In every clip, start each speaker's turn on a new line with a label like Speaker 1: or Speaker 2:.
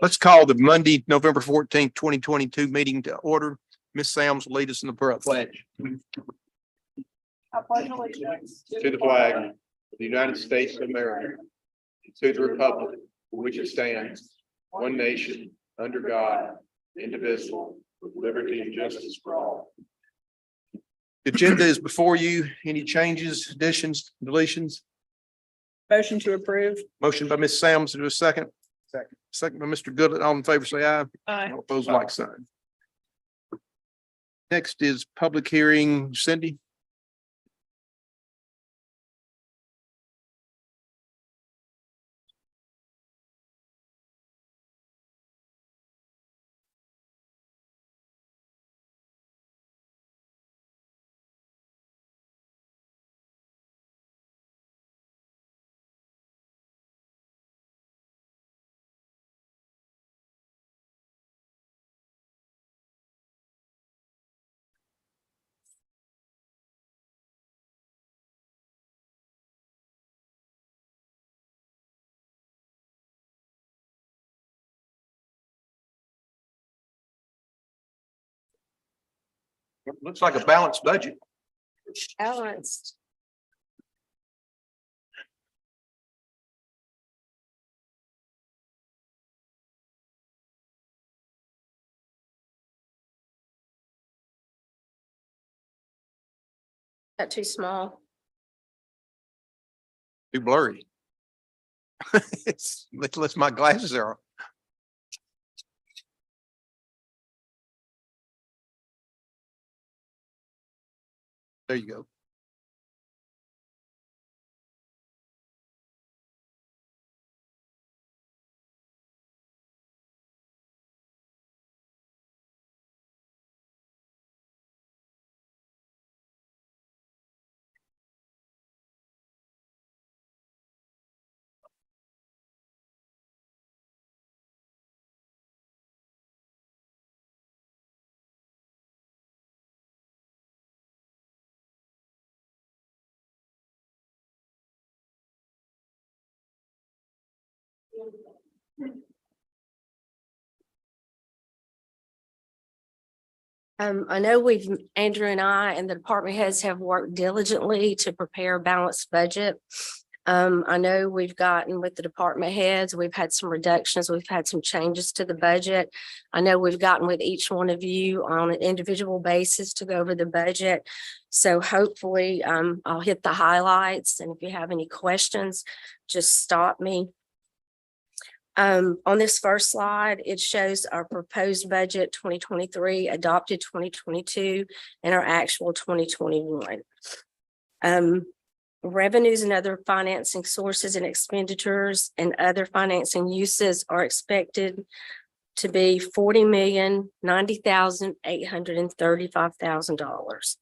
Speaker 1: Let's call the Monday, November 14th, 2022 meeting to order. Ms. Sams will lead us in the pledge.
Speaker 2: I pledge allegiance
Speaker 1: To the flag of the United States of America, to the republic for which it stands, one nation, under God, indivisible, with liberty and justice for all. The agenda is before you. Any changes, additions, deletions?
Speaker 2: motion to approve.
Speaker 1: Motion by Ms. Sams, to do a second. Second by Mr. Goodlet. All in favor, say aye.
Speaker 2: Aye.
Speaker 1: All opposed, like sign. Next is public hearing. Cindy? Looks like a balanced budget.
Speaker 3: Balanced. Not too small.
Speaker 1: Too blurry. It's, unless my glasses are. There you go.
Speaker 3: I know Andrew and I and the department heads have worked diligently to prepare a balanced budget. I know we've gotten with the department heads, we've had some reductions, we've had some changes to the budget. I know we've gotten with each one of you on an individual basis to go over the budget. So hopefully I'll hit the highlights, and if you have any questions, just stop me. On this first slide, it shows our proposed budget 2023, adopted 2022, and our actual 2021. Revenues and other financing sources and expenditures and other financing uses are expected to be $40,090,835,000.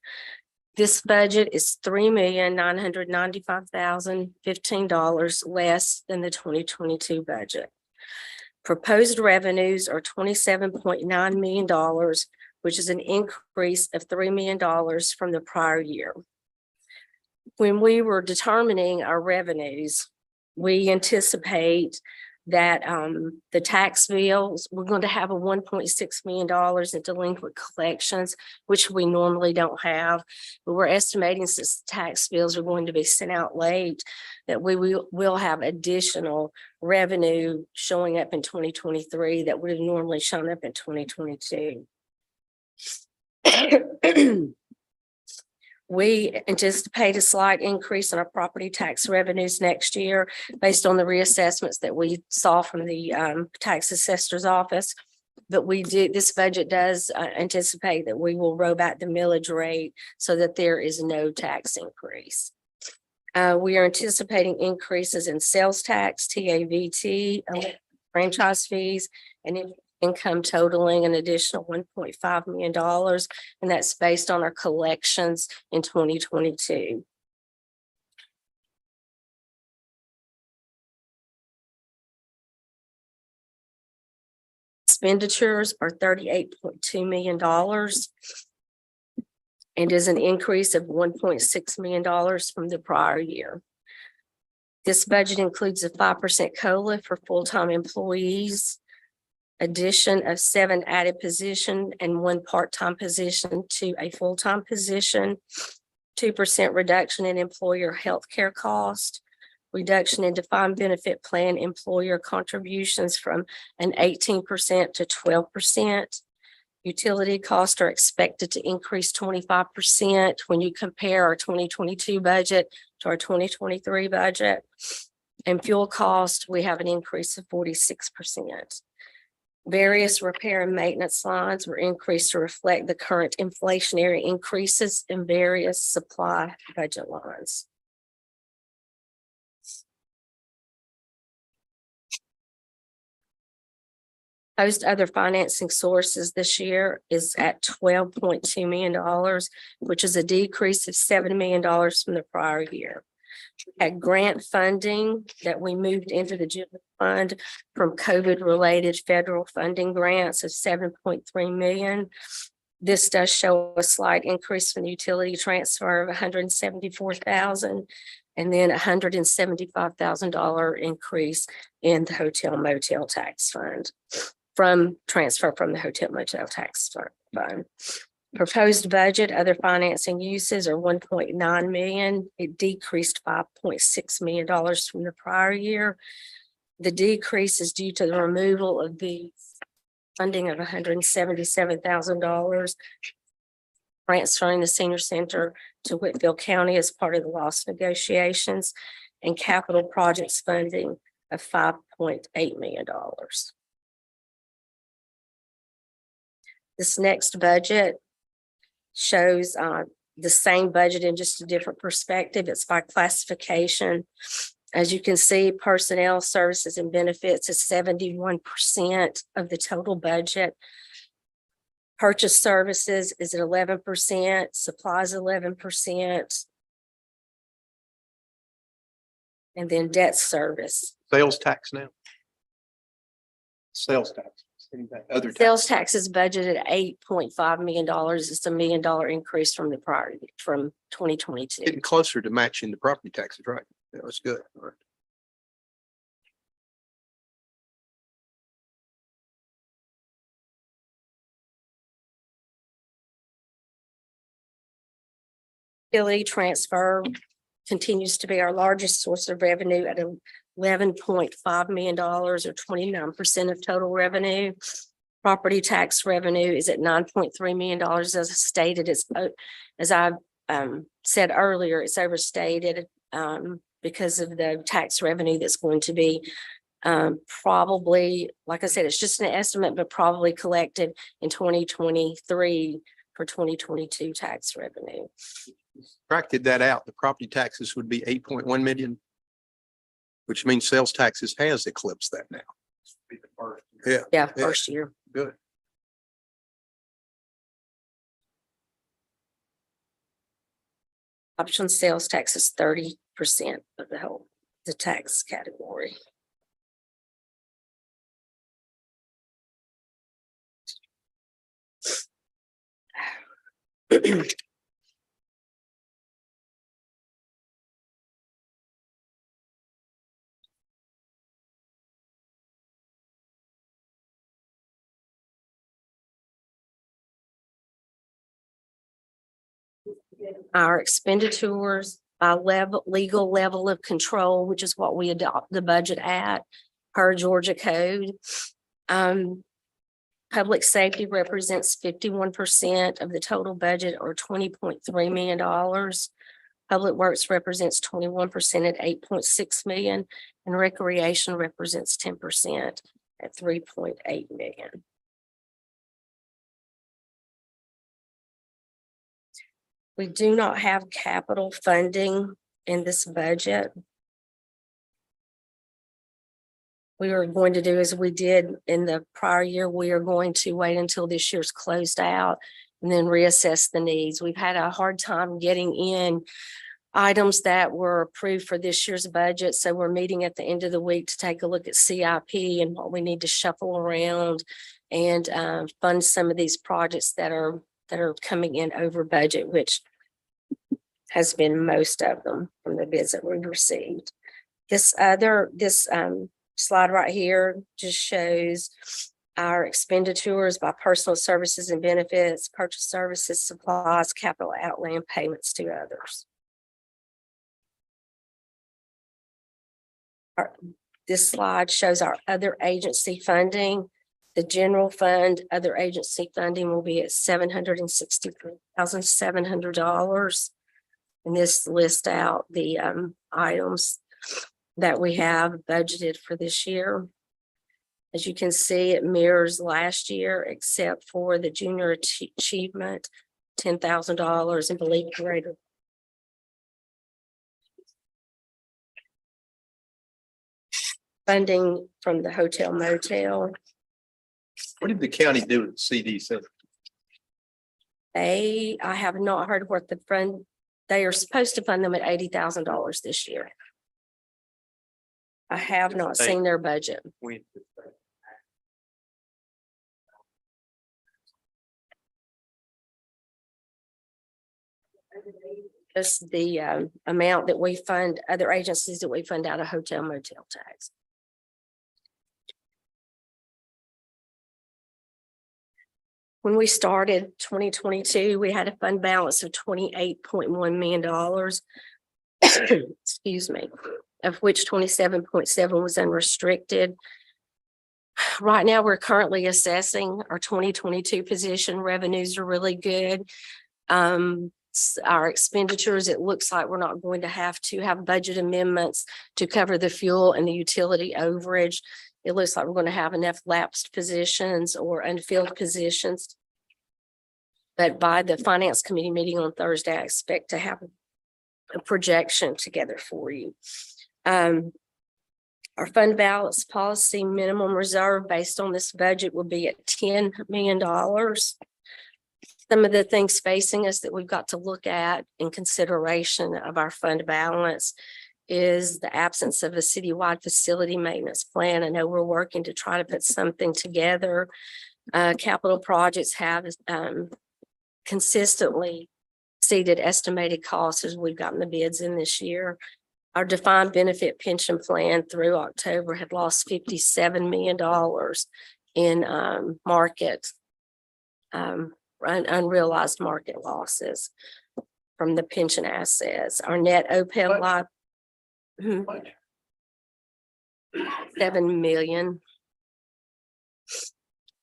Speaker 3: This budget is $3,995,015 less than the 2022 budget. Proposed revenues are $27.9 million, which is an increase of $3 million from the prior year. When we were determining our revenues, we anticipate that the tax bills, we're going to have a $1.6 million in delinquent collections, which we normally don't have. But we're estimating, since tax bills are going to be sent out late, that we will have additional revenue showing up in 2023 that would have normally shown up in 2022. We anticipate a slight increase in our property tax revenues next year based on the reassessments that we saw from the tax assessor's office. But this budget does anticipate that we will roll back the millage rate so that there is no tax increase. We are anticipating increases in sales tax, TAVT, franchise fees, and income totaling an additional $1.5 million, and that's based on our collections in 2022. Expenditures are $38.2 million and is an increase of $1.6 million from the prior year. This budget includes a 5% COLA for full-time employees, addition of 7 added position and 1 part-time position to a full-time position, 2% reduction in employer healthcare cost, reduction in defined benefit plan employer contributions from an 18% to 12%. Utility costs are expected to increase 25% when you compare our 2022 budget to our 2023 budget. And fuel cost, we have an increase of 46%. Various repair and maintenance lines were increased to reflect the current inflationary increases in various supply budget lines. Proposed other financing sources this year is at $12.2 million, which is a decrease of $7 million from the prior year. At grant funding that we moved into the general fund from COVID-related federal funding grants of $7.3 million. This does show a slight increase from the utility transfer of $174,000 and then $175,000 increase in the hotel motel tax fund from transfer from the hotel motel tax fund. Proposed budget, other financing uses are $1.9 million. It decreased $5.6 million from the prior year. The decrease is due to the removal of the funding of $177,000, transferring the senior center to Whitfield County as part of the loss negotiations, and capital projects funding of $5.8 million. This next budget shows the same budget in just a different perspective. It's by classification. As you can see, personnel services and benefits is 71% of the total budget. Purchase services is at 11%, supplies 11%. And then debt service.
Speaker 4: Sales tax now. Sales tax. Other tax.
Speaker 3: Sales tax is budgeted at $8.5 million. It's $1 million increase from the prior, from 2022.
Speaker 4: Getting closer to matching the property taxes, right? That was good. All right.
Speaker 3: Utility transfer continues to be our largest source of revenue at $11.5 million or 29% of total revenue. Property tax revenue is at $9.3 million. As I stated, as I said earlier, it's overstated because of the tax revenue that's going to be probably, like I said, it's just an estimate, but probably collected in 2023 for 2022 tax revenue.
Speaker 4: Subtracted that out, the property taxes would be 8.1 million, which means sales taxes has eclipsed that now. Yeah,
Speaker 3: Yeah, first year.
Speaker 4: good.
Speaker 3: Option sales tax is 30% of the tax category. Our expenditures by legal level of control, which is what we adopt the budget at per Georgia code. Public safety represents 51% of the total budget or $20.3 million. Public works represents 21% at $8.6 million, and recreation represents 10% at $3.8 million. We do not have capital funding in this budget. We are going to do as we did in the prior year. We are going to wait until this year's closed out and then reassess the needs. We've had a hard time getting in items that were approved for this year's budget. So we're meeting at the end of the week to take a look at CIP and what we need to shuffle around and fund some of these projects that are coming in over budget, which has been most of them from the bids that we've received. This slide right here just shows our expenditures by personal services and benefits, purchase services, supplies, capital outlay, and payments to others. This slide shows our other agency funding. The general fund, other agency funding will be at $763,700. And this lists out the items that we have budgeted for this year. As you can see, it mirrors last year, except for the junior achievement, $10,000, and believe greater. Funding from the hotel motel.
Speaker 4: What did the county do at the CD center?
Speaker 3: I have not heard what the fund, they are supposed to fund them at $80,000 this year. I have not seen their budget. Just the amount that we fund, other agencies that we fund out of hotel motel tax. When we started 2022, we had a fund balance of $28.1 million. Excuse me, of which 27.7 was unrestricted. Right now, we're currently assessing our 2022 position. Revenues are really good. Our expenditures, it looks like we're not going to have budget amendments to cover the fuel and the utility overage. It looks like we're going to have enough lapsed positions or unfilled positions. But by the finance committee meeting on Thursday, I expect to have a projection together for you. Our fund balance policy minimum reserve based on this budget will be at $10 million. Some of the things facing us that we've got to look at in consideration of our fund balance is the absence of a citywide facility maintenance plan. I know we're working to try to put something together. Capital projects have consistently exceeded estimated costs as we've gotten the bids in this year. Our defined benefit pension plan through October had lost $57 million in market unrealized market losses from the pension assets. Our net OPEB life $7 million.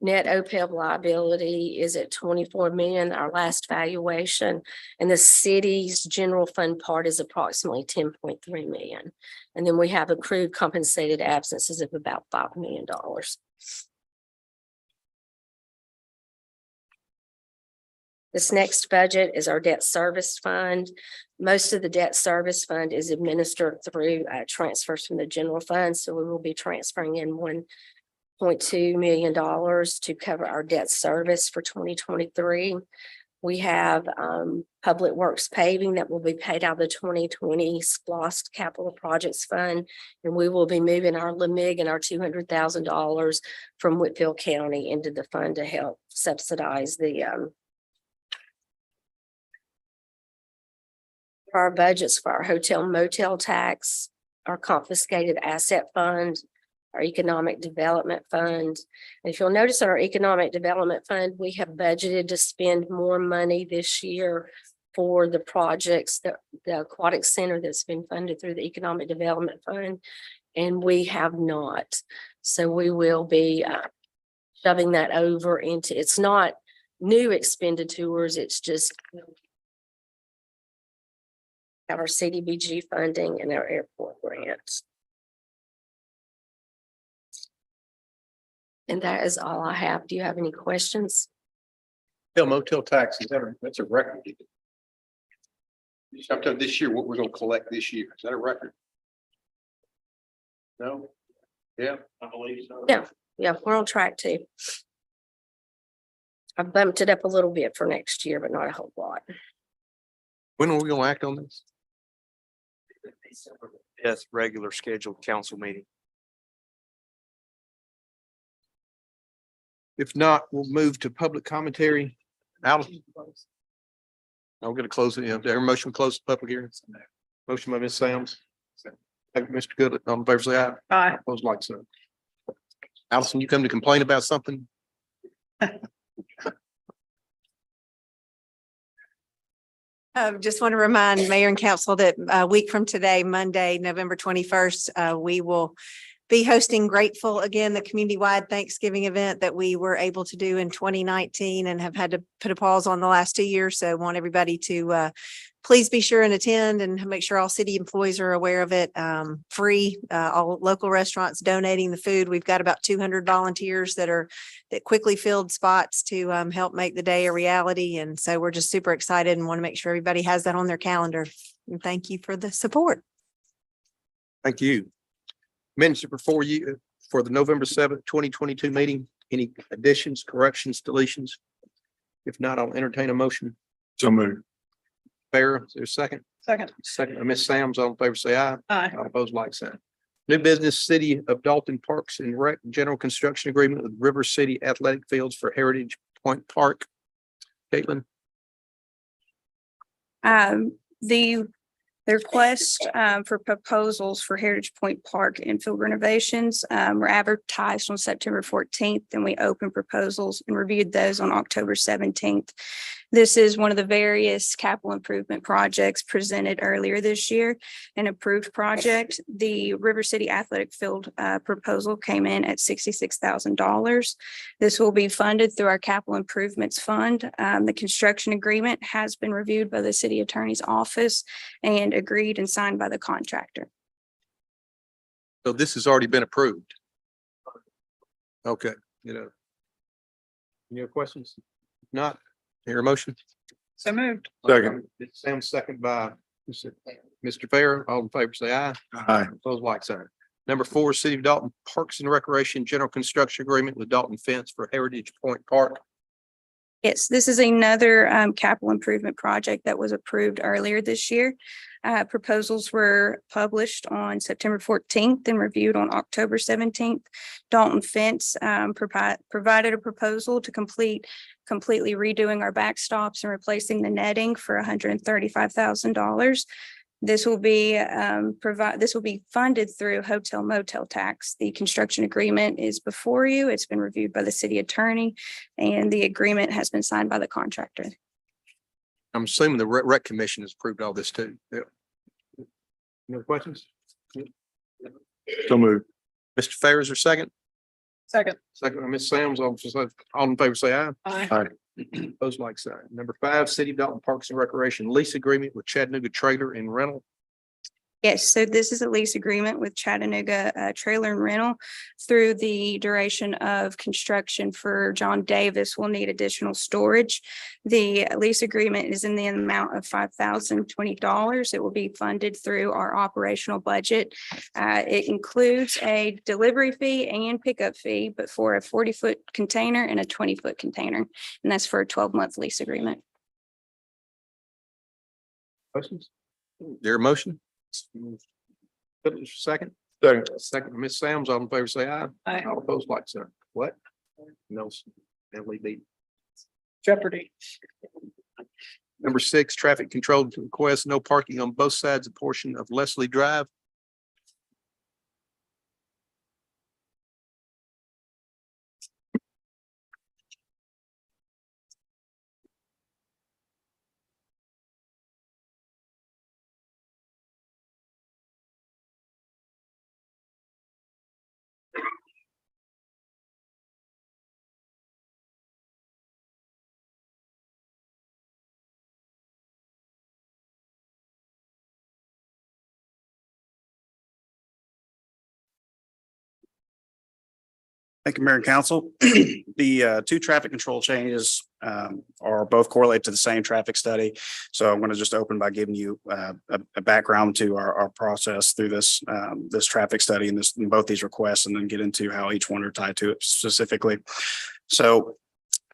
Speaker 3: Net OPEB liability is at $24 million, our last valuation, and the city's general fund part is approximately $10.3 million. And then we have accrued compensated absences of about $5 million. This next budget is our debt service fund. Most of the debt service fund is administered through transfers from the general fund. So we will be transferring in $1.2 million to cover our debt service for 2023. We have public works paving that will be paid out of the 2020 SPLOST capital projects fund. And we will be moving our LMIG and our $200,000 from Whitfield County into the fund to help subsidize the our budgets for our hotel motel tax, our confiscated asset fund, our economic development fund. And if you'll notice our economic development fund, we have budgeted to spend more money this year for the projects, the aquatic center that's been funded through the economic development fund, and we have not. So we will be shoving that over into, it's not new expenditures, it's just our CDBG funding and our airport grants. And that is all I have. Do you have any questions?
Speaker 4: Motel taxes, that's a record. Sometime this year, what we're gonna collect this year, is that a record? No? Yeah, I believe so.
Speaker 3: Yeah, we're on track to. I've bumped it up a little bit for next year, but not a whole lot.
Speaker 4: When are we gonna act on this?
Speaker 5: Yes, regular scheduled council meeting.
Speaker 4: If not, we'll move to public commentary. Al? I'm gonna close it. There a motion to close the public hearing. Motion by Ms. Sams. Thank you, Mr. Goodlett. All in favor, say aye.
Speaker 2: Aye.
Speaker 4: Opposed, like sign. Allison, you come to complain about something?
Speaker 6: Just want to remind Mayor and Council that a week from today, Monday, November 21st, we will be hosting Grateful again, the community-wide Thanksgiving event that we were able to do in 2019 and have had to put a pause on the last 2 years. So I want everybody to please be sure and attend and make sure all city employees are aware of it. Free, all local restaurants donating the food. We've got about 200 volunteers that quickly filled spots to help make the day a reality. And so we're just super excited and want to make sure everybody has that on their calendar. And thank you for the support.
Speaker 4: Thank you. Minutes are before you for the November 7th, 2022 meeting. Any additions, corrections, deletions? If not, I'll entertain a motion.
Speaker 1: So moved.
Speaker 4: Fair, is there a second?
Speaker 2: Second.
Speaker 4: Second, Ms. Sam's, all in favor, say aye.
Speaker 2: Aye.
Speaker 4: All opposed, like sign. New business, City of Dalton Parks and Rec, general construction agreement with River City Athletic Fields for Heritage Point Park. Caitlin,
Speaker 2: The request for proposals for Heritage Point Park infield renovations were advertised on September 14th, and we opened proposals and reviewed those on October 17th. This is one of the various capital improvement projects presented earlier this year, an approved project. The River City Athletic Field proposal came in at $66,000. This will be funded through our capital improvements fund. The construction agreement has been reviewed by the city attorney's office and agreed and signed by the contractor.
Speaker 4: so this has already been approved. Okay, any other questions? If not, hear a motion?
Speaker 2: So moved.
Speaker 1: Second.
Speaker 4: Sam, second by Mr. Fair. All in favor, say aye.
Speaker 1: Aye.
Speaker 4: Opposed, like sign. Number 4, City of Dalton Parks and Recreation General Construction Agreement with Dalton Fence for Heritage Point Park.
Speaker 2: Yes, this is another capital improvement project that was approved earlier this year. Proposals were published on September 14th and reviewed on October 17th. Dalton Fence provided a proposal to completely redoing our backstops and replacing the netting for $135,000. This will be funded through hotel motel tax. The construction agreement is before you. It's been reviewed by the city attorney and the agreement has been signed by the contractor.
Speaker 4: I'm assuming the rec commission has approved all this too. Yeah. No questions?
Speaker 1: So moved.
Speaker 4: Mr. Fair, is there a second?
Speaker 2: Second.
Speaker 4: Second by Ms. Sam's, all in favor, say aye.
Speaker 2: Aye.
Speaker 4: Opposed, like sign. Number 5, City of Dalton Parks and Recreation lease agreement with Chattanooga Trailer and Rental.
Speaker 2: Yes, so this is a lease agreement with Chattanooga Trailer and Rental through the duration of construction for John Davis. Will need additional storage. The lease agreement is in the amount of $5,020. It will be funded through our operational budget. It includes a delivery fee and pickup fee, but for a 40-foot container and a 20-foot container, and that's for a 12-month lease agreement.
Speaker 4: Questions? There a motion? Second.
Speaker 1: Second.
Speaker 4: Second by Ms. Sam's, all in favor, say aye.
Speaker 2: Aye.
Speaker 4: All opposed, like sign. What? No. LED.
Speaker 2: Jeopardy.
Speaker 4: Number 6, traffic control to request no parking on both sides of portion of Leslie Drive.
Speaker 7: Thank you, Mayor and Council. The 2 traffic control changes are both correlated to the same traffic study. So I'm going to just open by giving you a background to our process through this traffic study and both these requests, and then get into how each one are tied to it specifically. So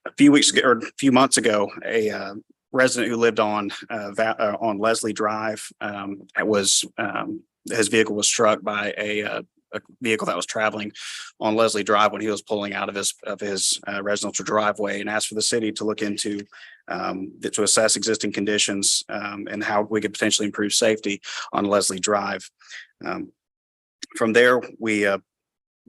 Speaker 7: a few months ago, a resident who lived on Leslie Drive his vehicle was struck by a vehicle that was traveling on Leslie Drive when he was pulling out of his residential driveway, and asked for the city to look into to assess existing conditions and how we could potentially improve safety on Leslie Drive. From there, we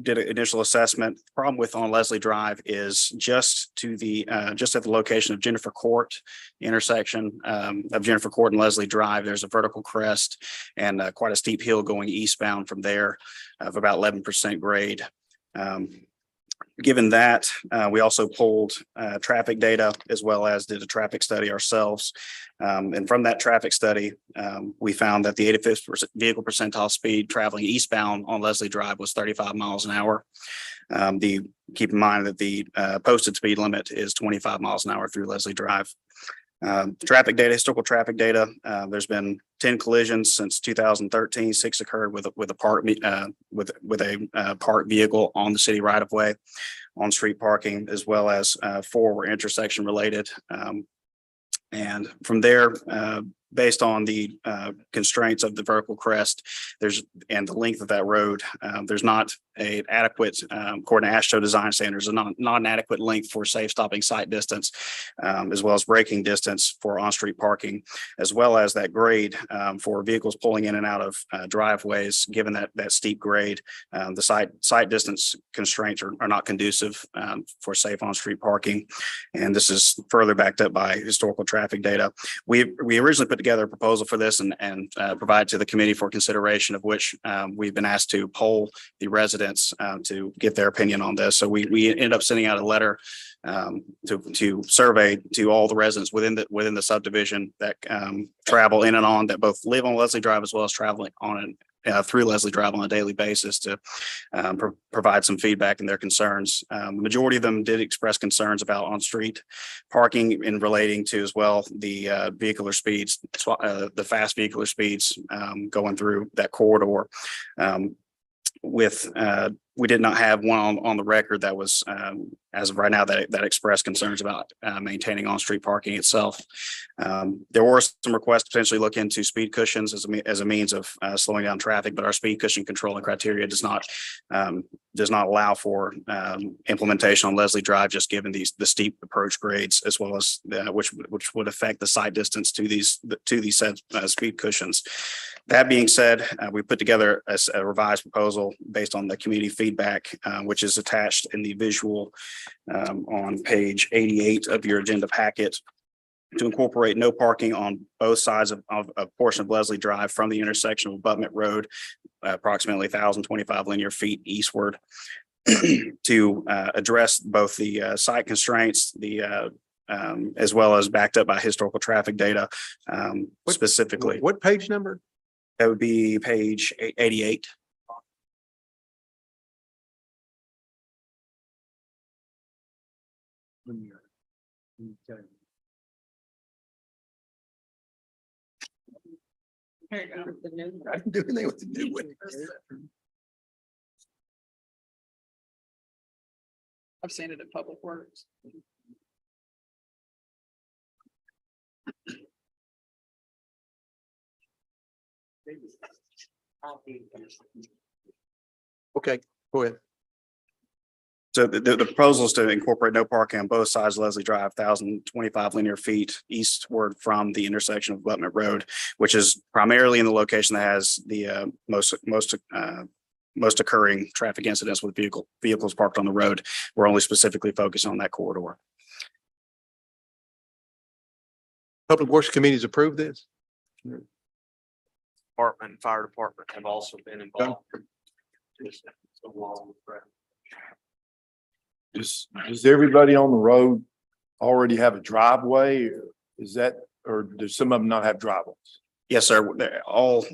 Speaker 7: did an initial assessment. Problem with on Leslie Drive is just to the just at the location of Jennifer Court intersection of Jennifer Court and Leslie Drive. There's a vertical crest and quite a steep hill going eastbound from there of about 11% grade. Given that, we also pulled traffic data as well as did a traffic study ourselves. And from that traffic study, we found that the 85th vehicle percentile speed traveling eastbound on Leslie Drive was 35 miles an hour. Keep in mind that the posted speed limit is 25 miles an hour through Leslie Drive. Traffic data, historical traffic data. There's been 10 collisions since 2013. 6 occurred with a parked vehicle on the city right of way, on street parking, as well as 4 were intersection related. And from there, based on the constraints of the vertical crest, and the length of that road, there's not an adequate, according to AASHTO design standards, not an adequate length for safe stopping sight distance, as well as braking distance for on-street parking, as well as that grade for vehicles pulling in and out of driveways. Given that steep grade, the sight distance constraints are not conducive for safe on-street parking. And this is further backed up by historical traffic data. We originally put together a proposal for this and provide to the committee for consideration, of which we've been asked to poll the residents to get their opinion on this. So we ended up sending out a letter to survey to all the residents within the subdivision that travel in and on, that both live on Leslie Drive as well as traveling on through Leslie Drive on a daily basis, to provide some feedback and their concerns. The majority of them did express concerns about on-street parking in relating to as well the vehicular speeds, the fast vehicular speeds going through that corridor. We did not have one on the record that was, as of right now, that expressed concerns about maintaining on-street parking itself. There were some requests to potentially look into speed cushions as a means of slowing down traffic, but our speed cushion control and criteria does not allow for implementation on Leslie Drive, just given the steep approach grades, as well as which would affect the sight distance to these said speed cushions. That being said, we put together a revised proposal based on the community feedback, which is attached in the visual on page 88 of your agenda packet, to incorporate no parking on both sides of a portion of Leslie Drive from the intersection of Abutment Road, approximately 1,025 linear feet eastward, to address both the site constraints, as well as backed up by historical traffic data, specifically.
Speaker 4: What page number?
Speaker 7: That would be page 88.
Speaker 4: I didn't do anything with the new one.
Speaker 8: I've seen it at Public Works.
Speaker 4: Okay, go ahead.
Speaker 7: So the proposal is to incorporate no parking on both sides of Leslie Drive, 1,025 linear feet eastward from the intersection of Abutment Road, which is primarily in the location that has the most occurring traffic incidents with vehicles parked on the road. We're only specifically focused on that corridor.
Speaker 4: Public Works Committee's approved this?
Speaker 5: Department and fire department have also been involved.
Speaker 9: Does everybody on the road already have a driveway? Or does some of them not have driveways?
Speaker 7: Yes, sir. All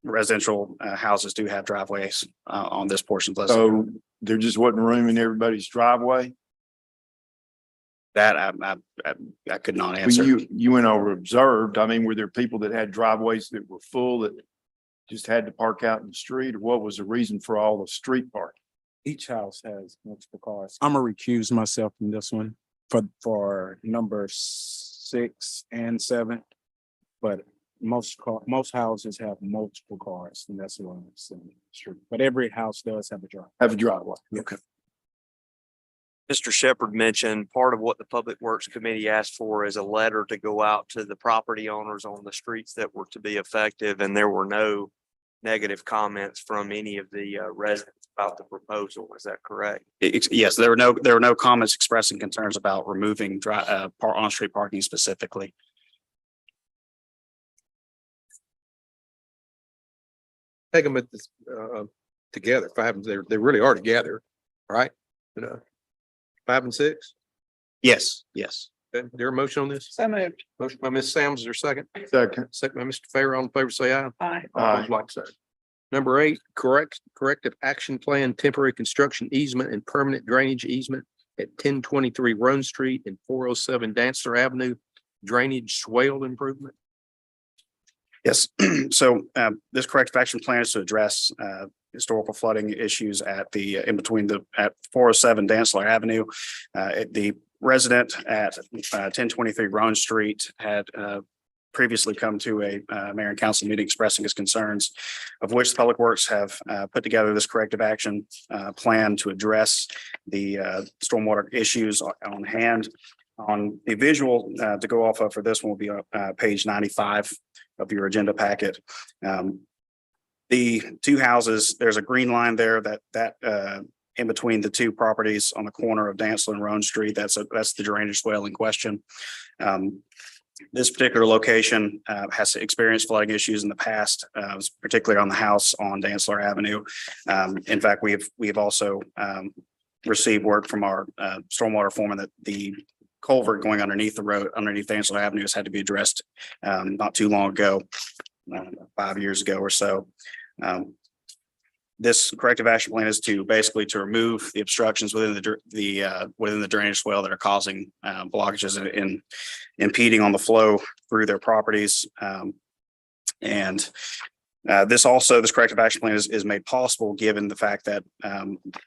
Speaker 7: residential houses do have driveways on this portion of Leslie.
Speaker 9: So there just wasn't room in everybody's driveway?
Speaker 7: That I could not
Speaker 9: When
Speaker 7: answer.
Speaker 9: you went over observed, I mean, were there people that had driveways that were full that just had to park out in the street, or what was the reason for all the street parking?
Speaker 10: Each house has multiple cars. I'm gonna recuse myself from this one for number 6 and 7. But most houses have multiple cars, and that's what I'm saying. Sure. But every house does have a driveway.
Speaker 9: Have a driveway.
Speaker 10: Okay.
Speaker 5: Mr. Shepherd mentioned part of what the Public Works Committee asked for is a letter to go out to the property owners on the streets that were to be effective, and there were no negative comments from any of the residents about the proposal. Is that correct?
Speaker 7: Yes, there were no comments expressing concerns about removing on-street parking specifically.
Speaker 4: Take them at this, together, they really are together, right? You know, 5 and 6.
Speaker 7: Yes, yes.
Speaker 4: Okay, there a motion on this?
Speaker 8: So moved.
Speaker 4: Motion by Ms. Sam's, is there a second?
Speaker 9: Second.
Speaker 4: Second by Mr. Fair, all in favor, say aye.
Speaker 8: Aye.
Speaker 4: All opposed, like sign. Number 8, corrective action plan, temporary construction easement and permanent drainage easement at 1023 Rome Street and 407 Dancer Avenue, drainage swale improvement.
Speaker 7: Yes, so this corrective action plan is to address historical flooding issues at at 407 Dantzler Avenue. The resident at 1023 Roan Street had previously come to a mayor and council meeting expressing his concerns, of which the Public Works have put together this corrective action plan to address the stormwater issues on hand. On the visual to go off of for this one will be page 95 of your agenda packet. The two houses, there's a green line there that in between the two properties on the corner of Dantzler and Roan Street. That's the drainage swale in question. This particular location has experienced flooding issues in the past, particularly on the house on Dantzler Avenue. In fact, we've also received word from our stormwater foreman that the culvert going underneath the road, underneath Dantzler Avenue, has had to be addressed not too long ago, 5 years ago or so. This corrective action plan is to basically to remove the obstructions within the drainage swale that are causing blockages and impeding on the flow through their properties. This corrective action plan is made possible given the fact that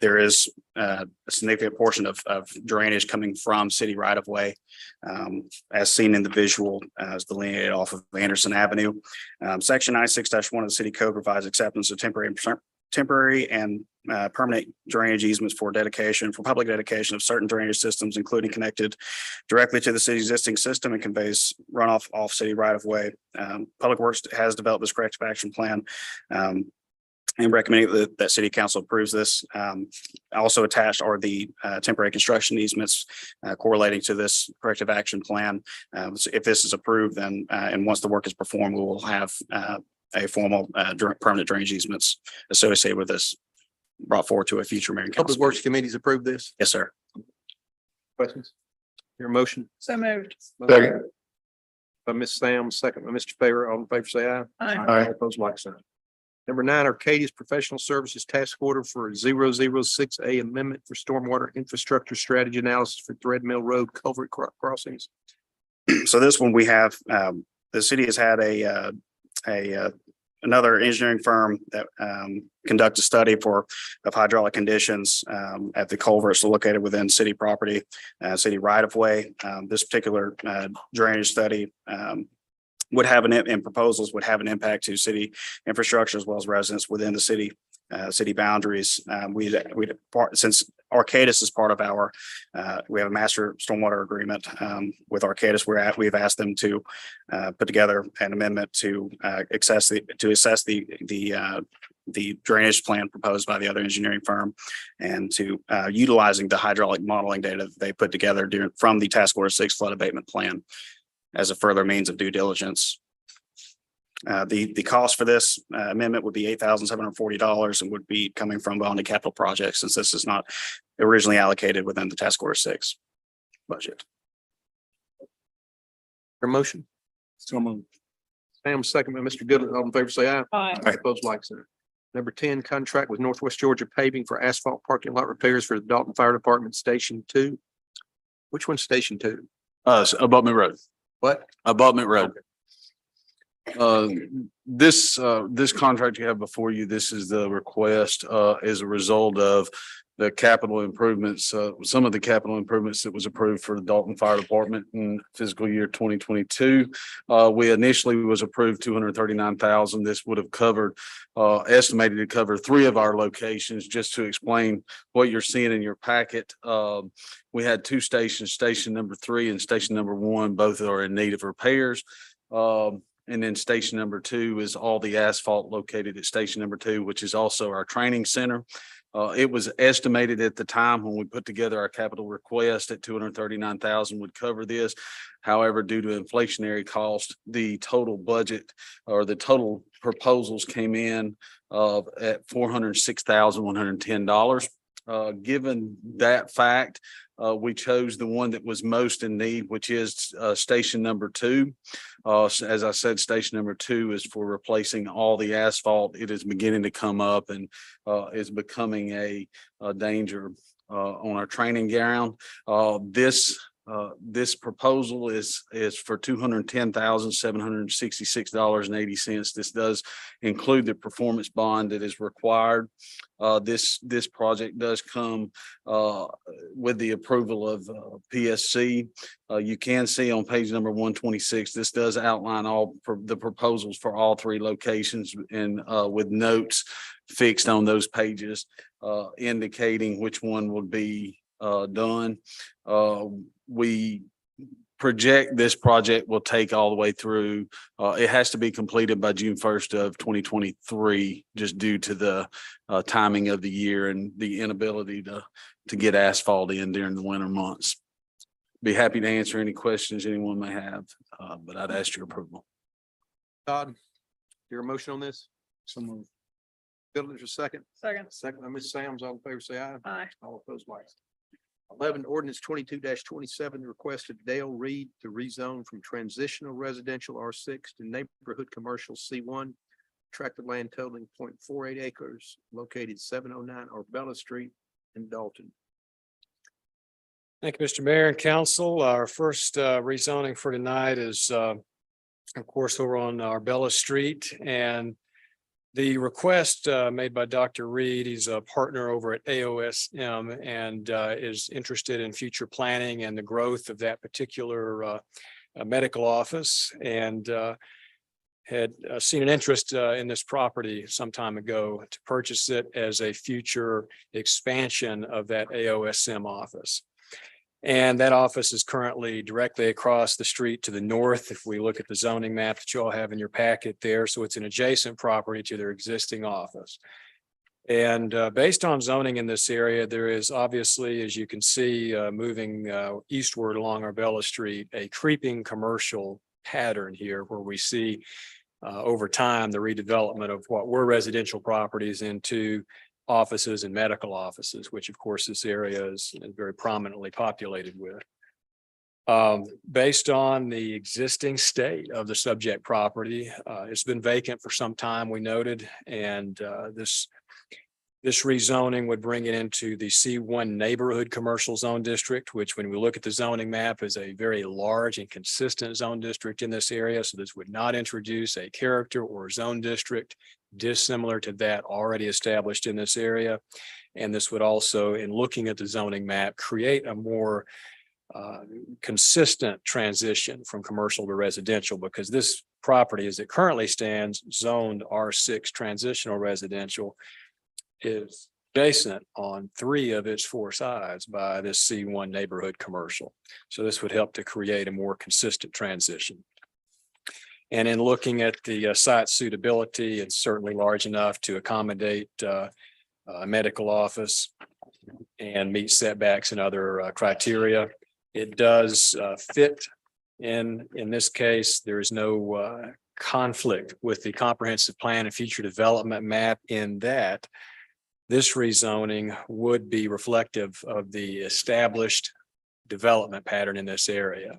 Speaker 7: there is a significant portion of drainage coming from city right of way, as seen in the visual as delineated off of Anderson Avenue. Section 96-1 of the city code provides acceptance of temporary and permanent drainage easements for public dedication of certain drainage systems, including connected directly to the city's existing system and conveys runoff off city right of way. Public Works has developed this corrective action plan and recommending that city council approves this. Also attached are the temporary construction easements correlating to this corrective action plan. So if this is approved, then and once the work is performed, we will have a formal permanent drainage easements associated with this brought forward to a future mayor and council.
Speaker 4: Public Works Committee's approved this.
Speaker 7: Yes, sir.
Speaker 4: Questions? Your motion?
Speaker 8: So moved.
Speaker 9: Second.
Speaker 4: By Ms. Sam, second by Mr. Fair, all in favor, say aye.
Speaker 8: Aye.
Speaker 9: Aye.
Speaker 4: All opposed, like sign. Number 9, Arcadia's Professional Services Task Order for 006A Amendment for Stormwater Infrastructure Strategy Analysis for Threadmill Road Culvert Crossings.
Speaker 7: So this one we have, the city has had another engineering firm that conduct a study of hydraulic conditions at the culverts located within city property, city right of way. This particular drainage study would have and proposals would have an impact to city infrastructure as well as residents within the city boundaries. Since Arcadis is part of we have a master stormwater agreement with Arcadis. We've asked them to put together an amendment to assess the drainage plan proposed by the other engineering firm and to utilizing the hydraulic modeling data that they put together from the Task Order 6 flood abatement plan as a further means of due diligence. The cost for this amendment would be $8,740 and would be coming from bonded capital projects, since this is not originally allocated within the Task Order 6 budget.
Speaker 4: Your motion?
Speaker 10: So moved.
Speaker 4: Sam, second by Mr. Goodland, all in favor, say aye.
Speaker 8: Aye.
Speaker 4: All opposed, like sign. Number 10, contract with Northwest Georgia Paving for asphalt parking lot repairs for the Dalton Fire Department Station 2. Which one's Station 2?
Speaker 11: Abutment Road,
Speaker 4: What?
Speaker 11: Abutment Road. This contract you have before you, this is the request, as a result of the capital improvements, some of the capital improvements that was approved for the Dalton Fire Department in fiscal year 2022. We initially was approved $239,000. This would have covered, estimated to cover 3 of our locations. Just to explain what you're seeing in your packet, we had 2 stations, station number 3 and station number 1. Both are in need of repairs. And then station number 2 is all the asphalt located at station number 2, which is also our training center. It was estimated at the time when we put together our capital request at 239,000 would cover this. However, due to inflationary cost, the total budget or the total proposals came in at $406,110. Given that fact, we chose the one that was most in need, which is station number 2. As I said, station number 2 is for replacing all the asphalt. It is beginning to come up and is becoming a danger on our training ground. This proposal is for $210,766.80. This does include the performance bond that is required. This project does come with the approval of PSC. You can see on page number 126, this does outline all the proposals for all 3 locations and with notes fixed on those pages indicating which one would be done. We project this project will take all the way through. It has to be completed by June 1st of 2023, just due to the timing of the year and the inability to get asphalt in during the winter months. Be happy to answer any questions anyone may have, but I'd ask your approval.
Speaker 4: Todd, your motion on this?
Speaker 10: So moved.
Speaker 4: Bill, there's a second.
Speaker 8: Second.
Speaker 4: Second by Ms. Sams. All in favor, say aye.
Speaker 8: Aye.
Speaker 4: All opposed, like. 11, ordinance 22-27, requested Dale Reed to rezone from transitional residential R6 to neighborhood commercial C1. Tract of land totaling 0.48 acres, located 709 Arbella Street in Dalton.
Speaker 12: Thank you, Mr. Mayor and Council. Our first rezoning for tonight is, of course, over on Arbella Street. And the request made by Dr. Reed, he's a partner over at AOSM and is interested in future planning and the growth of that particular medical office, and had seen an interest in this property some time ago to purchase it as a future expansion of that AOSM office. And that office is currently directly across the street to the north. If we look at the zoning map that you all have in your packet there, so it's an adjacent property to their existing office. And based on zoning in this area, there is obviously, as you can see, moving eastward along Arbella Street, a creeping commercial pattern here where we see over time the redevelopment of what were residential properties into offices and medical offices, which of course this area is very prominently populated with. Based on the existing state of the subject property, it's been vacant for some time, we noted, and this rezoning would bring it into the C1 neighborhood commercial zone district, which when we look at the zoning map is a very large and consistent zone district in this area. So this would not introduce a character or zone district dissimilar to that already established in this area. And this would also, in looking at the zoning map, create a more consistent transition from commercial to residential, because this property as it currently stands, zoned R6 transitional residential, is adjacent on 3 of its 4 sides by this C1 neighborhood commercial. So this would help to create a more consistent transition. And in looking at the site suitability, it's certainly large enough to accommodate a medical office and meet setbacks and other criteria. It does fit in this case. There is no conflict with the comprehensive plan and future development map in that this rezoning would be reflective of the established development pattern in this area.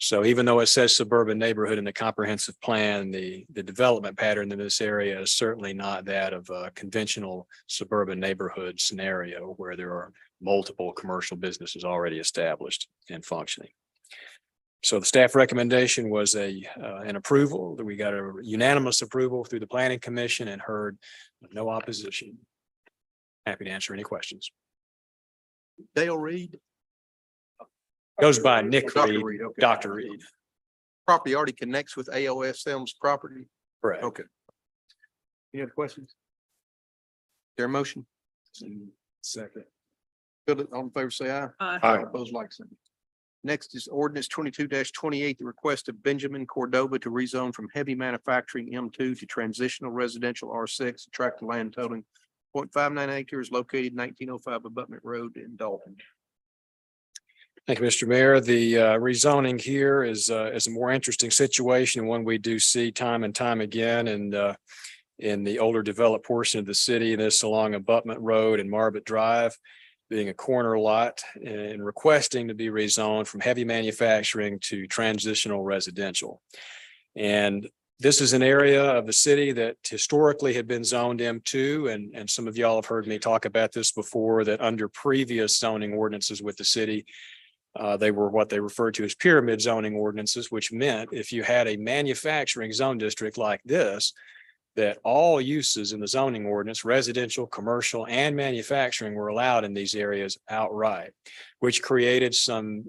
Speaker 12: So even though it says suburban neighborhood in the comprehensive plan, the development pattern in this area is certainly not that of a conventional suburban neighborhood scenario where there are multiple commercial businesses already established and functioning. So the staff recommendation was an approval, that we got a unanimous approval through the Planning Commission and heard no opposition. Happy to answer any questions.
Speaker 4: Dale Reed?
Speaker 12: Goes by Nick
Speaker 4: Dr.
Speaker 12: Reed,
Speaker 4: okay.
Speaker 12: Dr. Reed.
Speaker 4: Property already connects with AOSM's property?
Speaker 12: Correct.
Speaker 4: Okay. Any other questions? There a motion?
Speaker 12: Second.
Speaker 4: Bill, all in favor, say aye.
Speaker 8: Aye.
Speaker 9: Aye.
Speaker 4: Opposed, like sign. Next is ordinance 22-28, the request of Benjamin Cordova to rezone from heavy manufacturing M2 to transitional residential R6, tract of land totaling 0.59 acres located 1905 Abutment Road in Dalton.
Speaker 12: Thank you, Mr. Mayor. The rezoning here is a more interesting situation, and one we do see time and time again, and in the older developed portion of the city, this along Abutment Road and Marbot Drive, being a corner lot and requesting to be rezoned from heavy manufacturing to transitional residential. And this is an area of the city that historically had been zoned M2, and some of y'all have heard me talk about this before, that under previous zoning ordinances with the city, they were what they referred to as pyramid zoning ordinances, which meant if you had a manufacturing zone district like this, that all uses in the zoning ordinance, residential, commercial, and manufacturing, were allowed in these areas outright, which created some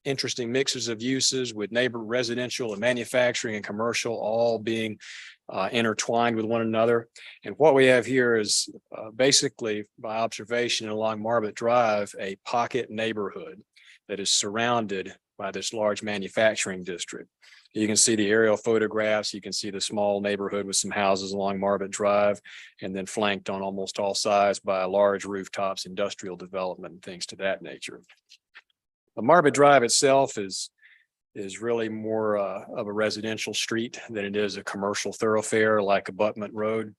Speaker 12: interesting mixes of uses with neighbor residential and manufacturing and commercial all being intertwined with one another. And what we have here is basically, by observation along Marbot Drive, a pocket neighborhood that is surrounded by this large manufacturing district. You can see the aerial photographs. You can see the small neighborhood with some houses along Marbot Drive, and then flanked on almost all sides by large rooftops, industrial development, and things to that nature. The Marbot Drive itself is really more of a residential street than it is a commercial thoroughfare like Abutment Road.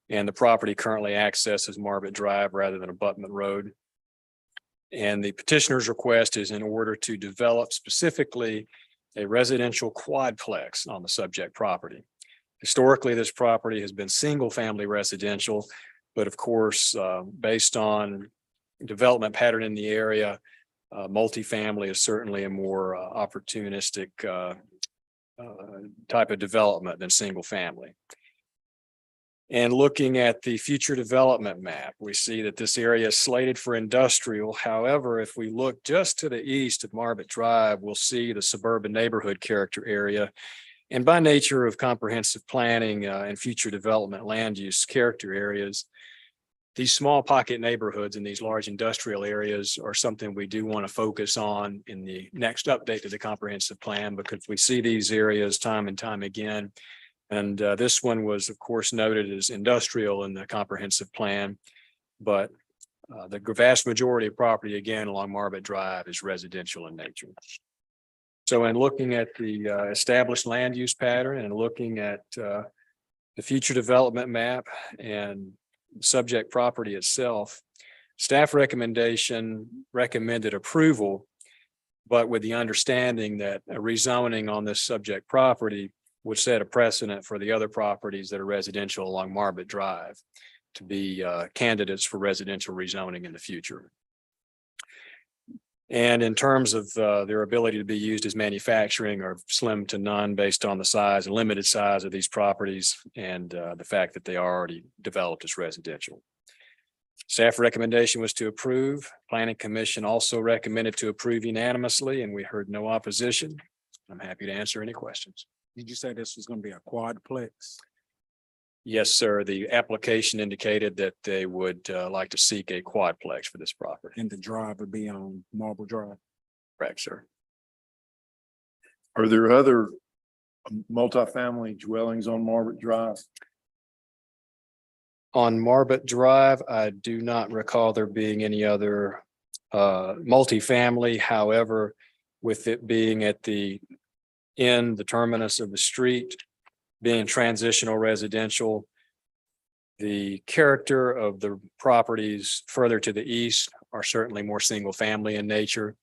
Speaker 12: And the property currently accesses Marbot Drive rather than Abutment Road. And the petitioner's request is in order to develop specifically a residential quadplex on the subject property. Historically, this property has been single-family residential, but of course, based on development pattern in the area, multifamily is certainly a more opportunistic type of development than single-family. And looking at the future development map, we see that this area is slated for industrial. However, if we look just to the east of Marbot Drive, we'll see the suburban neighborhood character area. And by nature of comprehensive planning and future development land use character areas, these small pocket neighborhoods in these large industrial areas are something we do want to focus on in the next update to the comprehensive plan, because we see these areas time and time again. And this one was, of course, noted as industrial in the comprehensive plan, but the vast majority of property, again, along Marbot Drive is residential in nature. So in looking at the established land use pattern and looking at the future development map and subject property itself, staff recommended approval, but with the understanding that a rezoning on this subject property would set a precedent for the other properties that are residential along Marbot Drive to be candidates for residential rezoning in the future. And in terms of their ability to be used as manufacturing, are slim to none based on the size and limited size of these properties and the fact that they are already developed as residential. Staff recommendation was to approve. Planning Commission also recommended to approve unanimously, and we heard no opposition. I'm happy to answer any questions.
Speaker 10: Did you say this was going to be a quadplex?
Speaker 12: Yes, sir. The application indicated that they would like to seek a quadplex for this property.
Speaker 10: And the drive would be on Marble Drive?
Speaker 12: Correct, sir.
Speaker 9: Are there other multifamily dwellings on Marbot Drive?
Speaker 12: On Marbot Drive, I do not recall there being any other multifamily. However, with it being at the terminus of the street, being transitional residential, the character of the properties further to the east are certainly more single family in nature,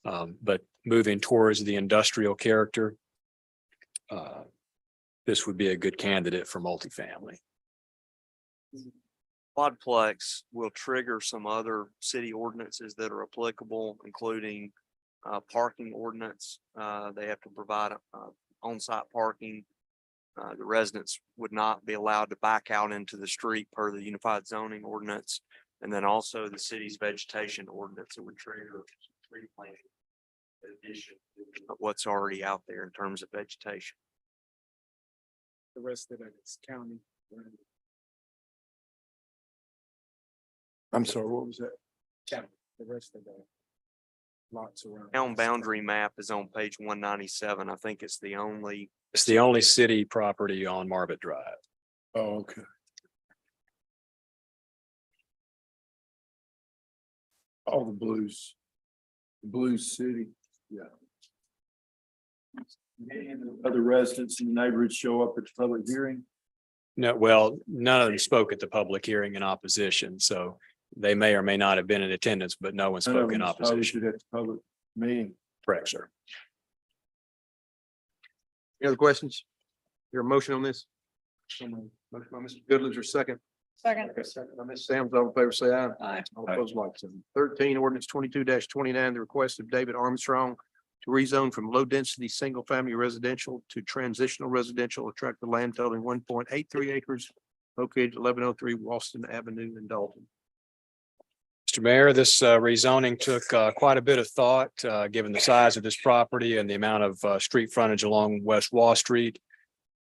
Speaker 12: but moving towards the industrial character, this would be a good candidate for multifamily.
Speaker 5: Quadplex will trigger some other city ordinances that are applicable, including parking ordinance. They have to provide on-site parking. The residents would not be allowed to back out into the street per the unified zoning ordinance. And then also the city's vegetation ordinance that would trigger tree planting in addition to what's already out there in terms of vegetation.
Speaker 10: The rest of it is county.
Speaker 9: I'm sorry, what was that?
Speaker 10: The rest of that. Lots around.
Speaker 5: Town boundary map is on page 197. I think it's the only.
Speaker 12: It's the only city property on Marvitt Drive.
Speaker 9: Oh, okay. All the blues. Blues City, yeah. Other residents in the neighborhood show up at the public hearing.
Speaker 12: No, well, none of them spoke at the public hearing in opposition, so they may or may not have been in attendance, but no one
Speaker 9: None of
Speaker 12: spoke in
Speaker 9: them
Speaker 12: opposition.
Speaker 9: posted at the public meeting.
Speaker 12: Correct, sir.
Speaker 4: Any other questions? Your motion on this? Motion by Mr. Goodland, your second.
Speaker 8: Second.
Speaker 4: Okay, second by Ms. Sam's, all in favor, say aye.
Speaker 8: Aye.
Speaker 4: All opposed, like sign. 13, ordinance 22-29, the request of David Armstrong to rezone from low-density, single-family residential to transitional residential, attract the land totaling 1.83 acres located at 1103 Walston Avenue in Dalton.
Speaker 12: Mr. Mayor, this rezoning took quite a bit of thought, given the size of this property and the amount of street frontage along West Wall Street.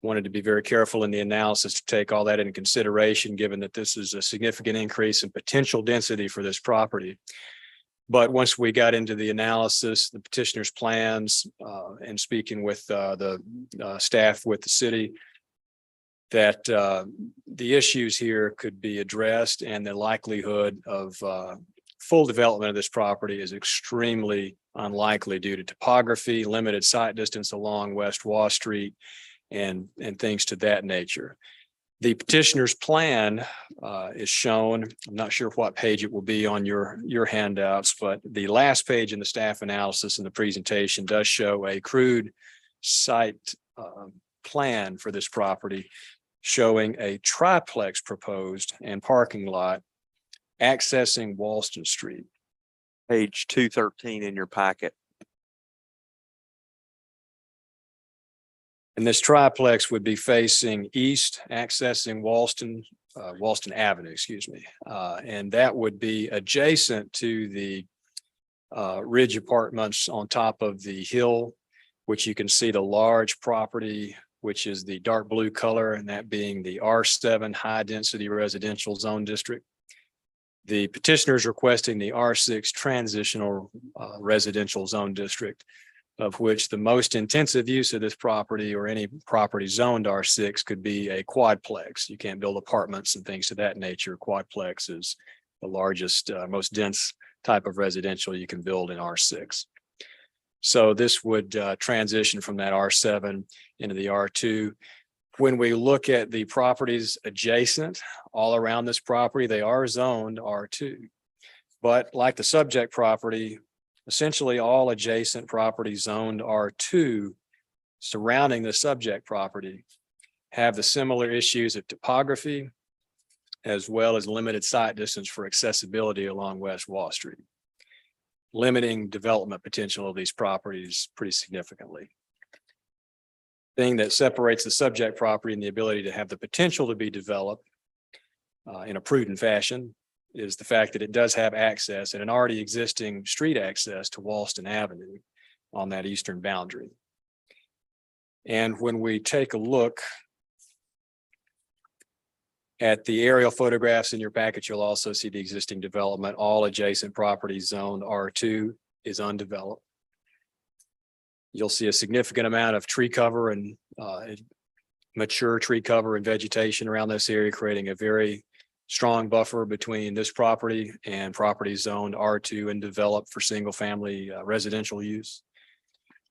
Speaker 12: Wanted to be very careful in the analysis to take all that into consideration, given that this is a significant increase in potential density for this property. But once we got into the analysis, the petitioner's plans, and speaking with the staff with the city, that the issues here could be addressed, and the likelihood of full development of this property is extremely unlikely due to topography, limited sight distance along West Wall Street, and things to that nature. The petitioner's plan is shown. I'm not sure what page it will be on your handouts, but the last page in the staff analysis in the presentation does show a crude site plan for this property, showing a triplex proposed and parking lot accessing Walston Street.
Speaker 5: Page 213 in your packet.
Speaker 12: And this triplex would be facing east, accessing Walston Avenue, excuse me. And that would be adjacent to the Ridge Apartments on top of the hill, which you can see the large property, which is the dark blue color, and that being the R7 High Density Residential Zone District. The petitioner is requesting the R6 Transitional Residential Zone District, of which the most intensive use of this property, or any property zoned R6, could be a quadplex. You can't build apartments and things of that nature. Quadplex is the largest, most dense type of residential you can build in R6. So this would transition from that R7 into the R2. When we look at the properties adjacent all around this property, they are zoned R2. But like the subject property, essentially all adjacent properties zoned R2 surrounding the subject property have the similar issues of topography, as well as limited sight distance for accessibility along West Wall Street, limiting development potential of these properties pretty significantly. Thing that separates the subject property and the ability to have the potential to be developed in a prudent fashion is the fact that it does have access, and an already existing street access to Walston Avenue on that eastern boundary. And when we take a look at the aerial photographs in your package, you'll also see the existing development. All adjacent properties zoned R2 is undeveloped. You'll see a significant amount of tree cover and mature tree cover and vegetation around this area, creating a very strong buffer between this property and properties zoned R2 and developed for single family residential use.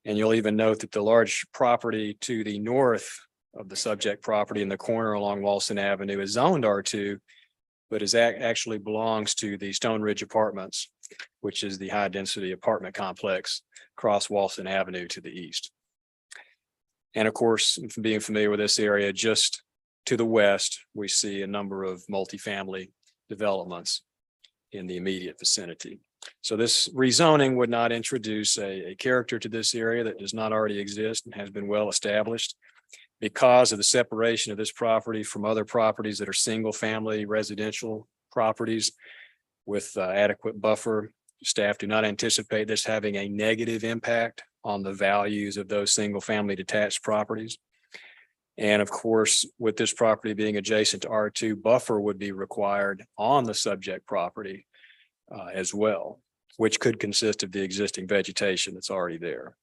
Speaker 12: And you'll even note that the large property to the north of the subject property in the corner along Walston Avenue is zoned R2, but is actually belongs to the Stone Ridge Apartments, which is the high density apartment complex across Walston Avenue to the east. And of course, being familiar with this area, just to the west, we see a number of multifamily developments in the immediate vicinity. So this rezoning would not introduce a character to this area that does not already exist and has been well established. Because of the separation of this property from other properties that are single family residential properties with adequate buffer, staff do not anticipate this having a negative impact on the values of those single family detached properties. And of course, with this property being adjacent to R2, buffer would be required on the subject property as well. which could consist of the existing vegetation that's already there.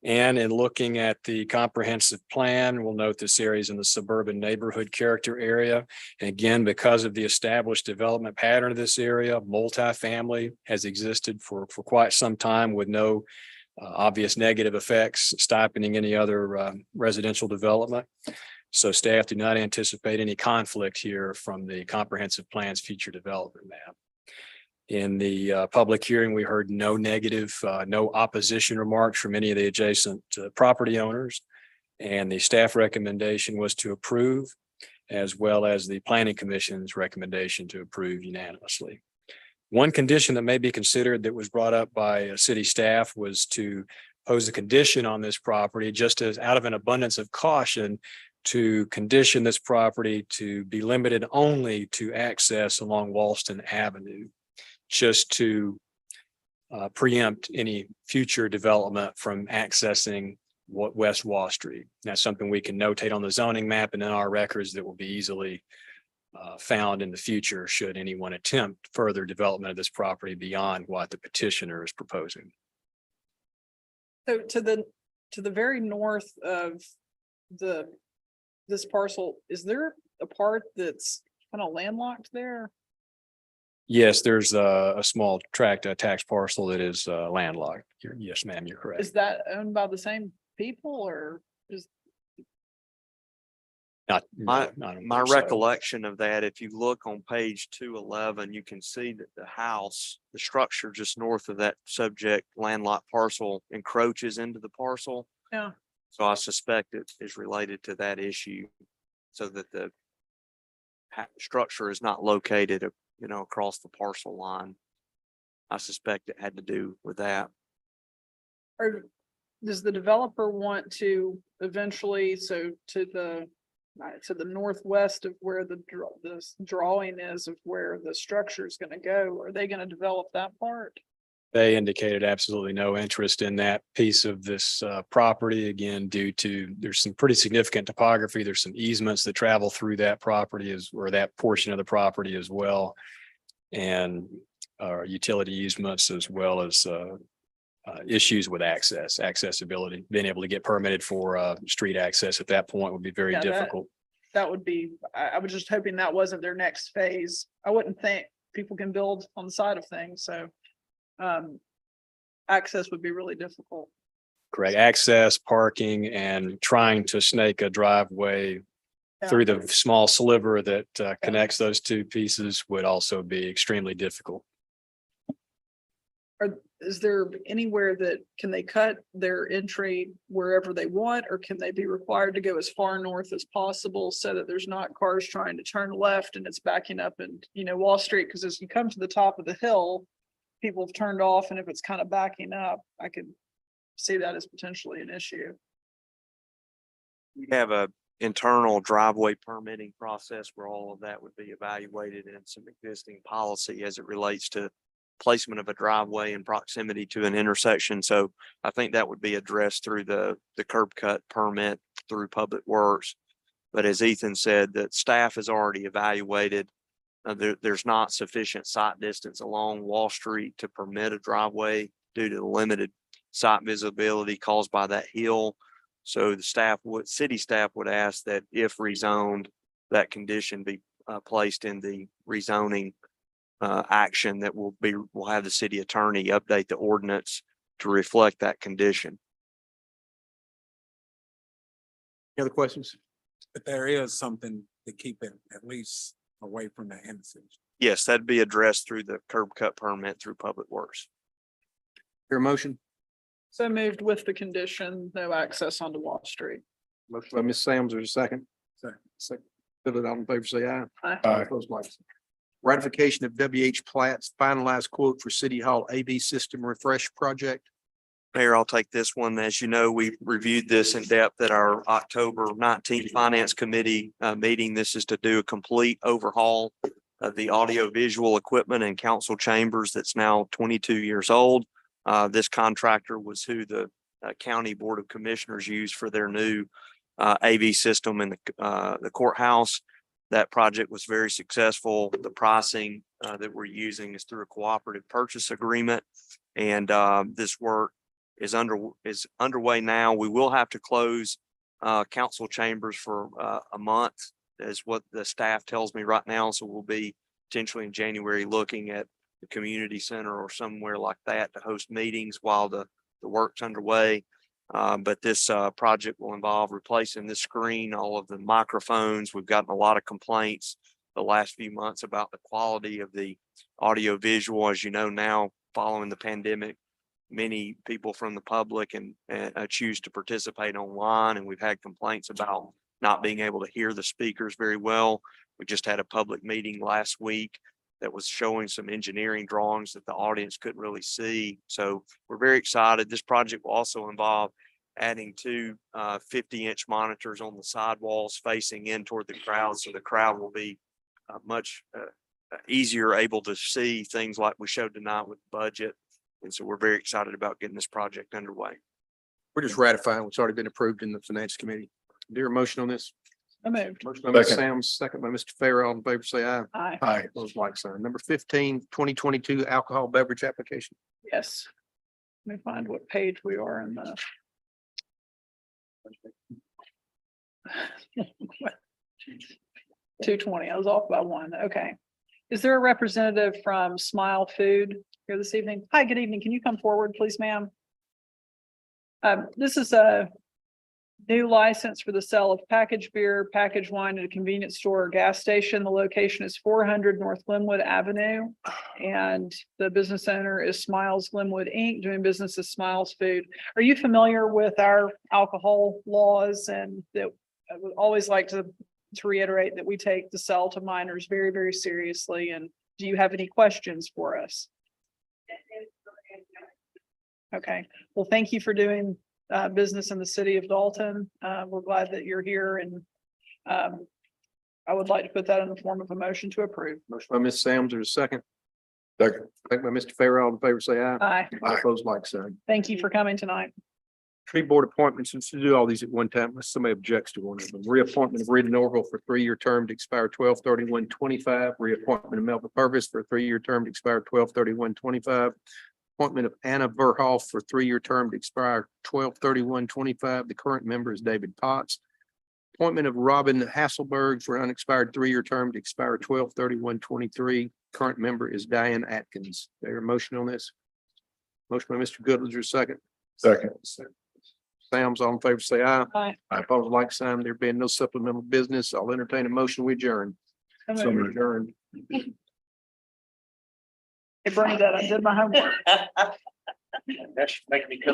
Speaker 12: And in looking at the comprehensive plan, we'll note this area is in the suburban neighborhood character area. And again, because of the established development pattern of this area, multifamily has existed for quite some time with no obvious negative effects stipending any other residential development. So staff do not anticipate any conflict here from the comprehensive plan's future development map. In the public hearing, we heard no negative, no opposition remarks from any of the adjacent property owners. And the staff recommendation was to approve, as well as the planning commission's recommendation to approve unanimously. One condition that may be considered that was brought up by city staff was to pose a condition on this property, just as out of an abundance of caution, to condition this property to be limited only to access along Walston Avenue, just to preempt any future development from accessing West Wall Street. That's something we can notate on the zoning map and in our records that will be easily found in the future should anyone attempt further development of this property beyond what the petitioner is proposing.
Speaker 8: So to the very north of this parcel, is there a part that's kind of landlocked there?
Speaker 12: Yes, there's a small tract, a tax parcel that is landlocked. Yes, ma'am, you're correct.
Speaker 8: Is that owned by the same people or is?
Speaker 12: Not
Speaker 5: My
Speaker 12: so.
Speaker 5: recollection of that, if you look on page 211, you can see that the house, the structure just north of that subject landlocked parcel encroaches into the parcel.
Speaker 8: Yeah.
Speaker 5: So I suspect it is related to that issue, so that the structure is not located, across the parcel line. I suspect it had to do with that.
Speaker 8: Or does the developer want to eventually, so to the northwest of where the drawing is of where the structure is going to go, are they going to develop that part?
Speaker 12: They indicated absolutely no interest in that piece of this property, again, due to there's some pretty significant topography. There's some easements that travel through that property or that portion of the property as well. And utility easements, as well as issues with accessibility, being able to get permitted for street access at that point would be very
Speaker 8: Yeah,
Speaker 12: difficult.
Speaker 8: That would be, I was just hoping that wasn't their next phase. I wouldn't think people can build on the side of things, so access would be really difficult.
Speaker 12: Correct. Access, parking, and trying to snake a driveway
Speaker 8: Yeah.
Speaker 12: through the small sliver that connects those two pieces would also be extremely difficult.
Speaker 8: Is there anywhere that can they cut their entry wherever they want, or can they be required to go as far north as possible so that there's not cars trying to turn left and it's backing up and, Wall Street? Because as you come to the top of the hill, people have turned off, and if it's kind of backing up, I could see that as potentially an issue.
Speaker 5: We have a internal driveway permitting process where all of that would be evaluated, and some existing policy as it relates to placement of a driveway in proximity to an intersection. So I think that would be addressed through the curb cut permit through Public Works. But as Ethan said, that staff has already evaluated, there's not sufficient sight distance along Wall Street to permit a driveway due to the limited sight visibility caused by that hill. So the city staff would ask that if rezoned, that condition be placed in the rezoning action that will have the city attorney update the ordinance to reflect that condition.
Speaker 4: Any other questions?
Speaker 10: But there is something to keep it at least away from the intersection.
Speaker 5: Yes, that'd be addressed through the curb cut permit through Public Works.
Speaker 4: Your motion?
Speaker 8: So moved with the condition, no access onto Wall Street.
Speaker 4: Motion by Ms. Sams, there's a second. Second. Fill it out in favor, say aye.
Speaker 8: Aye.
Speaker 4: Opposed, like sign. Ratification of WH Platts finalized quote for City Hall AV system refresh project.
Speaker 5: Mayor, I'll take this one. As you know, we reviewed this in depth at our October 19th Finance Committee meeting. This is to do a complete overhaul of the audio visual equipment in council chambers that's now 22 years old. This contractor was who the County Board of Commissioners used for their new AV system in the courthouse. That project was very successful. The pricing that we're using is through a cooperative purchase agreement. And this work is underway now. We will have to close council chambers for a month, is what the staff tells me right now. So we'll be potentially in January looking at the community center or somewhere like that to host meetings while the work's underway. But this project will involve replacing the screen, all of the microphones. We've gotten a lot of complaints the last few months about the quality of the audio visual. As you know, now following the pandemic, many people from the public and choose to participate online, and we've had complaints about not being able to hear the speakers very well. We just had a public meeting last week that was showing some engineering drawings that the audience couldn't really see. So we're very excited. This project will also involve adding two 50-inch monitors on the sidewalls facing in toward the crowd. So the crowd will be much easier able to see things like we showed tonight with the budget. And so we're very excited about getting this project underway.
Speaker 4: We're just ratifying what's already been approved in the finance committee. Dear motion on this?
Speaker 8: I moved.
Speaker 4: Motion by Ms.
Speaker 9: Second.
Speaker 4: Sam's, second by Mr. Farrell. All in favor, say aye.
Speaker 8: Aye.
Speaker 9: Aye.
Speaker 4: Those like sign. Number 15, 2022 alcohol beverage application.
Speaker 8: Yes. Let me find what page we are in the. 220. I was off by one. Okay. Is there a representative from Smile Food here this evening? Hi, good evening. Can you come forward, please, ma'am? This is a new license for the sale of packaged beer, packaged wine at a convenience store or gas station. The location is 400 North Glenwood Avenue. And the business owner is Smiles Glenwood Inc., doing business as Smiles Food. Are you familiar with our alcohol laws? And that I would always like to reiterate that we take the sell to minors very, very seriously. And do you have any questions for us? Okay, well, thank you for doing business in the city of Dalton. We're glad that you're here, and I would like to put that in the form of a motion to approve.
Speaker 4: Motion by Ms. Sam's, there's a second.
Speaker 9: Second.
Speaker 4: Second by Mr. Farrell. All in favor, say aye.
Speaker 8: Aye.
Speaker 4: All opposed, like sign.
Speaker 8: Thank you for coming tonight.
Speaker 4: Tree board appointments, and to do all these at one time, unless somebody objects to one of them. Reappointment of Rita Norville for 3-year term to expire 12/31/25. Reappointment of Melvin Purvis for a 3-year term to expire 12/31/25. Appointment of Anna Verhoff for 3-year term to expire 12/31/25. The current member is David Potts. Appointment of Robin Hasselberg for unexpired 3-year term to expire 12/31/23. Current member is Diane Atkins. There a motion on this? Motion by Mr. Goodler, second.
Speaker 9: Second.
Speaker 4: Sam's, all in favor, say aye.
Speaker 8: Aye.
Speaker 4: I oppose, like sign. There being no supplemental business, I'll entertain a motion. We adjourn.
Speaker 8: So moved.
Speaker 4: Adjourned.
Speaker 8: Hey, Bernadette, I did my homework.
Speaker 1: That should make me come